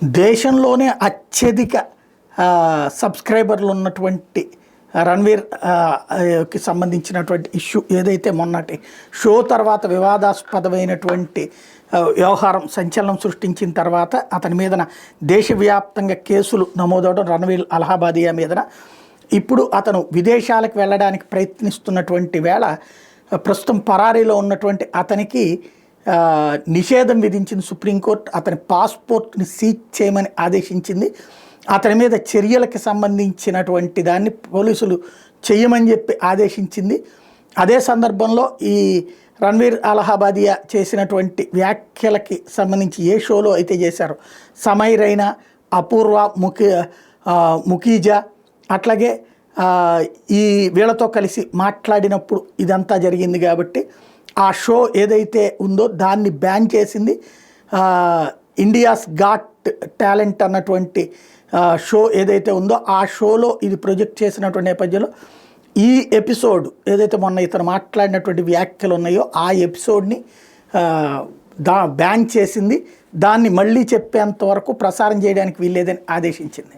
దేశంలోనే అత్యధిక సబ్స్క్రైబర్లు ఉన్నటువంటి రణ్వీర్ కి సంబంధించినటువంటి ఇష్యూ ఏదైతే మొన్నటి షో తర్వాత వివాదాస్పదమైనటువంటి వ్యవహారం సంచలనం సృష్టించిన తర్వాత అతని మీదన దేశవ్యాప్తంగా కేసులు నమోదవడం రణ్వీర్ అలహాబాదియా మీదన ఇప్పుడు అతను విదేశాలకు వెళ్ళడానికి ప్రయత్నిస్తున్నటువంటి వేళ ప్రస్తుతం పరారీలో ఉన్నటువంటి అతనికి నిషేధం విధించింది సుప్రీంకోర్టు. అతని పాస్పోర్ట్ని సీజ్ చేయమని ఆదేశించింది. అతని మీద చర్యలకు సంబంధించినటువంటి దాన్ని పోలీసులు చేయమని చెప్పి ఆదేశించింది. అదే సందర్భంలో ఈ రణ్వీర్ అలహాబాదియా చేసినటువంటి వ్యాఖ్యలకి సంబంధించి ఏ షోలో అయితే చేశారో సమైరైనా అపూర్వ ముఖీజా అట్లాగే ఈ వీళ్ళతో కలిసి మాట్లాడినప్పుడు ఇదంతా జరిగింది కాబట్టి ఆ షో ఏదైతే ఉందో దాన్ని బ్యాన్ చేసింది. ఇండియాస్ గాట్ టాలెంట్ అన్నటువంటి షో ఏదైతే ఉందో ఆ షోలో ఇది ప్రొజెక్ట్ చేసినటువంటి నేపథ్యంలో ఈ ఎపిసోడ్ ఏదైతే మొన్న ఇతను మాట్లాడినటువంటి వ్యాఖ్యలు ఉన్నాయో ఆ ఎపిసోడ్ని బ్యాన్ చేసింది. దాన్ని మళ్ళీ చెప్పేంత వరకు ప్రసారం చేయడానికి వీల్లేదని ఆదేశించింది.